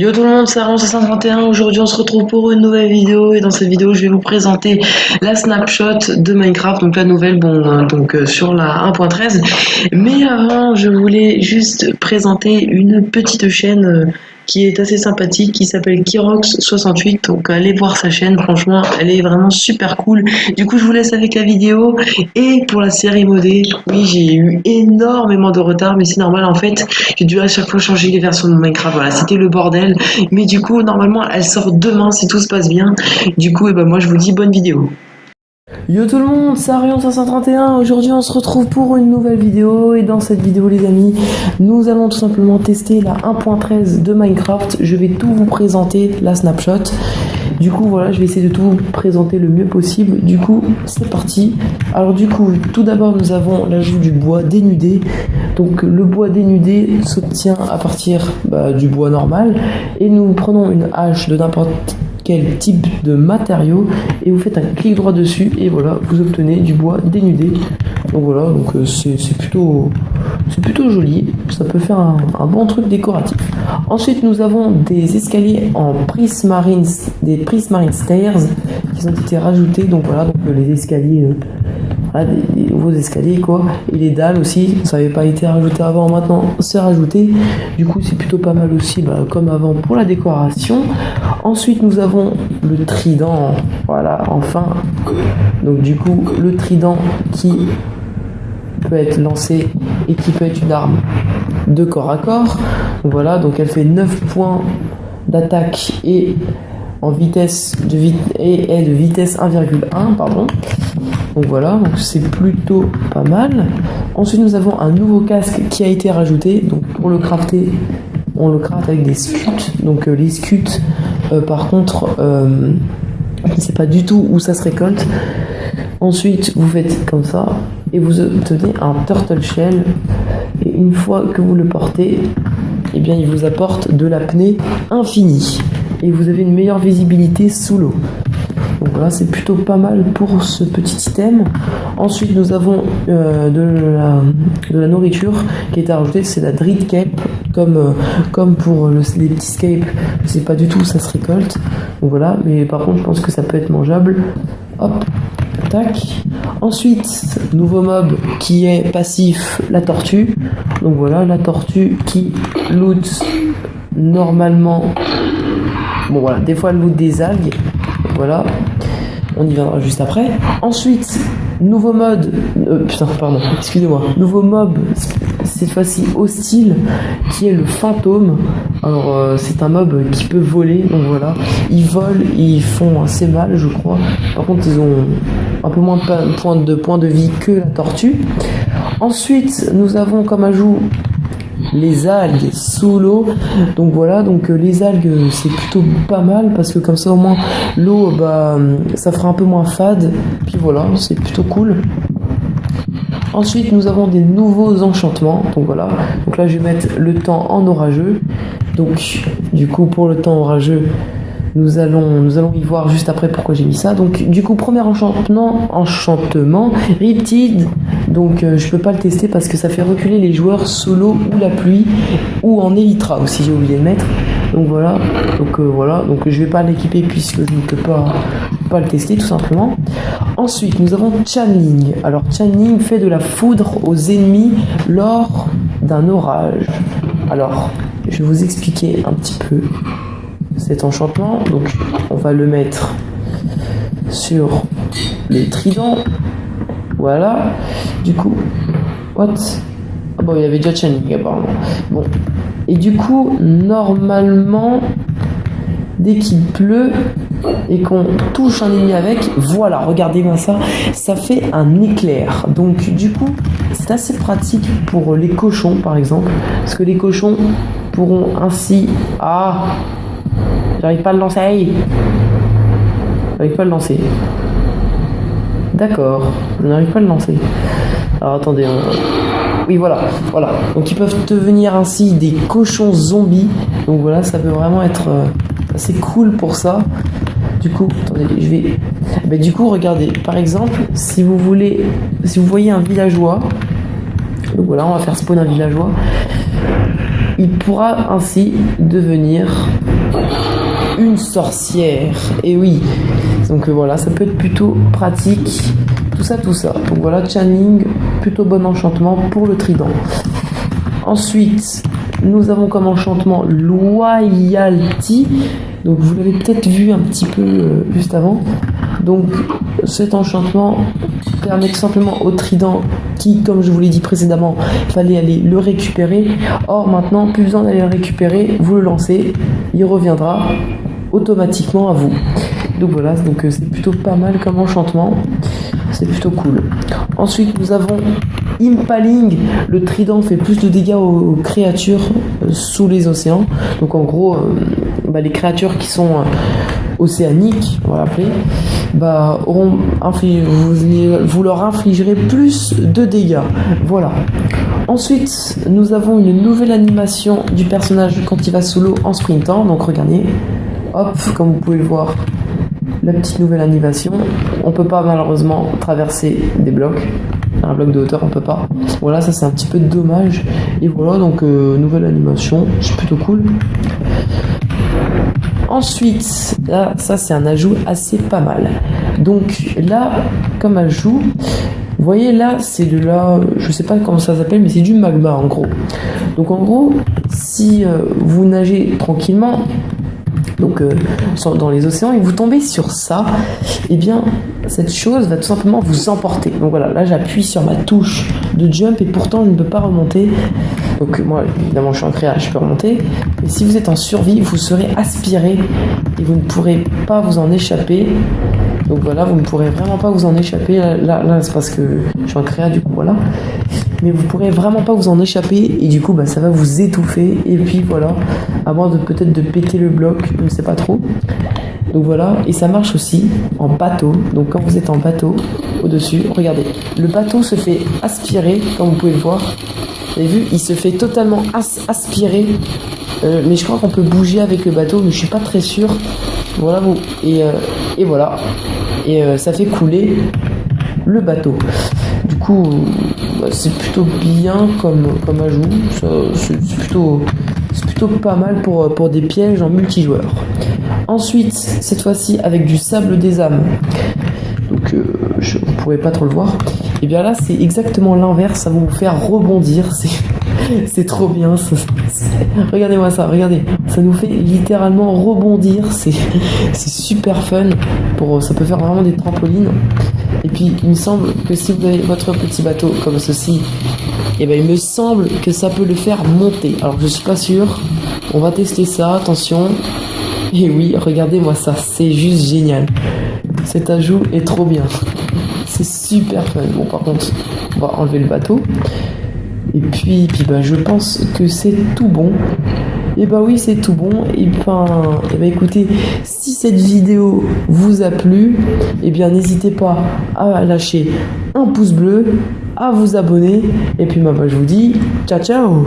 Yo tout le monde, c'est Aaron 531. Aujourd'hui, on se retrouve pour une nouvelle vidéo et dans cette vidéo, je vais vous présenter la snapshot de Minecraft, donc la nouvelle, sur la 1.13. Mais avant, je voulais juste présenter une petite chaîne qui est assez sympathique, qui s'appelle Kirox68. Donc allez voir sa chaîne, franchement, elle est vraiment super cool. Du coup, je vous laisse avec la vidéo. Et pour la série modée, oui, j'ai eu énormément de retard, mais c'est normal en fait. J'ai dû à chaque fois changer les versions de Minecraft. Voilà, c'était le bordel. Mais du coup, normalement, elle sort demain si tout se passe bien. Du coup, moi, je vous dis bonne vidéo. Yo tout le monde, c'est Arion 531. Aujourd'hui, on se retrouve pour une nouvelle vidéo. Et dans cette vidéo, les amis, nous allons tout simplement tester la 1.13 de Minecraft. Je vais tout vous présenter, la snapshot. Du coup, voilà, je vais essayer de tout vous présenter le mieux possible. Du coup, c'est parti. Alors du coup, tout d'abord, nous avons l'ajout du bois dénudé. Donc le bois dénudé s'obtient à partir du bois normal. Et nous prenons une hache de n'importe quel type de matériau et vous faites un clic droit dessus et voilà, vous obtenez du bois dénudé. Donc voilà, donc c'est plutôt joli, ça peut faire un bon truc décoratif. Ensuite, nous avons des escaliers en prismarine, des prismarine stairs qui ont été rajoutés. Donc voilà, donc les escaliers, des nouveaux escaliers quoi, et les dalles aussi, ça n'avait pas été rajouté avant, maintenant c'est rajouté. Du coup, c'est plutôt pas mal aussi, comme avant pour la décoration. Ensuite, nous avons le trident, voilà, enfin. Donc du coup, le trident qui peut être lancé et qui peut être une arme de corps à corps. Donc voilà, donc elle fait 9 points d'attaque et en vitesse est de vitesse 1,1, pardon. Donc voilà, donc c'est plutôt pas mal. Ensuite, nous avons un nouveau casque qui a été rajouté. Donc pour le crafter, on le crafte avec des scuds. Donc les scuds, par contre, je ne sais pas du tout où ça se récolte. Ensuite, vous faites comme ça et vous obtenez un turtle shell. Et une fois que vous le portez, eh bien, il vous apporte de l'apnée infinie. Et vous avez une meilleure visibilité sous l'eau. Donc voilà, c'est plutôt pas mal pour ce petit item. Ensuite, nous avons de la nourriture qui a été rajoutée, c'est la Dread Cape, comme pour les petits scapes, je sais pas du tout où ça se récolte. Donc voilà, mais par contre, je pense que ça peut être mangeable. Hop, tac. Ensuite, nouveau mob qui est passif, la tortue. Donc voilà, la tortue qui loot normalement. Bon voilà, des fois elle loot des algues. Voilà, on y viendra juste après. Ensuite, nouveau mode, nouveau mob, cette fois-ci hostile, qui est le fantôme. Alors c'est un mob qui peut voler, donc voilà, ils volent, ils font assez mal, je crois. Par contre, ils ont un peu moins de points de vie que la tortue. Ensuite, nous avons comme ajout les algues sous l'eau. Donc voilà, donc les algues c'est plutôt pas mal parce que comme ça au moins l'eau ça fera un peu moins fade, puis voilà, c'est plutôt cool. Ensuite, nous avons des nouveaux enchantements. Donc voilà, donc là je vais mettre le temps en orageux. Donc du coup, pour le temps orageux, nous allons y voir juste après pourquoi j'ai mis ça. Donc du coup, premier enchantement Riptide. Donc je peux pas le tester parce que ça fait reculer les joueurs sous l'eau ou la pluie ou en Elytra aussi, j'ai oublié de mettre. Donc voilà, donc je vais pas l'équiper puisque je ne peux pas le tester tout simplement. Ensuite, nous avons Channeling. Alors Channeling fait de la foudre aux ennemis lors d'un orage. Alors, je vais vous expliquer un petit peu cet enchantement. Donc on va le mettre sur les tridents. Voilà. Du coup, what? Ah bon, il y avait déjà Channeling apparemment. Bon. Et du coup, normalement, dès qu'il pleut et qu'on touche un ennemi avec, voilà, regardez-moi ça, ça fait un éclair. Donc du coup, c'est assez pratique pour les cochons par exemple, parce que les cochons pourront ainsi... Ah, j'arrive pas à le lancer. D'accord, je n'arrive pas à le lancer. Alors attendez, oui voilà. Donc ils peuvent devenir ainsi des cochons zombies. Donc voilà, ça peut vraiment être assez cool pour ça. Du coup, attendez, je vais... du coup, regardez, par exemple, si vous voyez un villageois, donc voilà, on va faire spawn un villageois, il pourra ainsi devenir une sorcière. Et oui, donc voilà, ça peut être plutôt pratique. Tout ça. Donc voilà, channeling, plutôt bon enchantement pour le trident. Ensuite, nous avons comme enchantement Loyalty. Donc vous l'avez peut-être vu un petit peu juste avant. Donc cet enchantement permet tout simplement au trident qui, comme je vous l'ai dit précédemment, il fallait aller le récupérer. Or maintenant, plus besoin d'aller le récupérer, vous le lancez, il reviendra automatiquement à vous. Donc voilà, donc c'est plutôt pas mal comme enchantement, c'est plutôt cool. Ensuite nous avons Impaling, le trident fait plus de dégâts aux créatures sous les océans. Donc en gros, les créatures qui sont océaniques, on va l'appeler, vous leur infligerez plus de dégâts. Voilà. Ensuite, nous avons une nouvelle animation du personnage quand il va sous l'eau en sprintant. Donc regardez, hop, comme vous pouvez le voir, la petite nouvelle animation. On peut pas malheureusement traverser des blocs. Un bloc de hauteur, on peut pas. Voilà, ça c'est un petit peu dommage. Et voilà, donc nouvelle animation, c'est plutôt cool. Ensuite, là, ça c'est un ajout assez pas mal. Donc là, comme ajout, vous voyez là, c'est de la, je sais pas comment ça s'appelle, mais c'est du magma en gros. Donc en gros, si vous nagez tranquillement, donc dans les océans, et vous tombez sur ça, et bien cette chose va tout simplement vous emporter. Donc voilà, là j'appuie sur ma touche de jump et pourtant je ne peux pas remonter. Donc moi évidemment je suis en créa, je peux remonter. Mais si vous êtes en survie, vous serez aspiré et vous ne pourrez pas vous en échapper. Donc voilà, vous ne pourrez vraiment pas vous en échapper. Là c'est parce que je suis en créa, du coup voilà. Mais vous pourrez vraiment pas vous en échapper et du coup ça va vous étouffer. Et puis voilà, à moins de peut-être de péter le bloc, je ne sais pas trop. Donc voilà, et ça marche aussi en bateau. Donc quand vous êtes en bateau, au-dessus, regardez, le bateau se fait aspirer, comme vous pouvez le voir. Vous avez vu, il se fait totalement aspirer. Mais je crois qu'on peut bouger avec le bateau, mais je suis pas très sûr. Voilà, et voilà. Et ça fait couler le bateau. Du coup, c'est plutôt bien comme ajout. C'est plutôt pas mal pour des pièges en multijoueur. Ensuite, cette fois-ci avec du sable des âmes. Donc, vous ne pourrez pas trop le voir. Et bien là, c'est exactement l'inverse. Ça va vous faire rebondir. C'est trop bien. Regardez-moi ça, regardez. Ça nous fait littéralement rebondir. C'est super fun. Ça peut faire vraiment des trampolines. Et puis, il me semble que si vous avez votre petit bateau comme ceci, et ben il me semble que ça peut le faire monter. Alors, je suis pas sûr. On va tester ça. Attention. Et oui, regardez-moi ça. C'est juste génial. Cet ajout est trop bien. C'est super fun. Bon, par contre, on va enlever le bateau. Et puis je pense que c'est tout bon. Et oui, c'est tout bon. Et écoutez, si cette vidéo vous a plu, et bien n'hésitez pas à lâcher un pouce bleu, à vous abonner. Et puis je vous dis ciao ciao.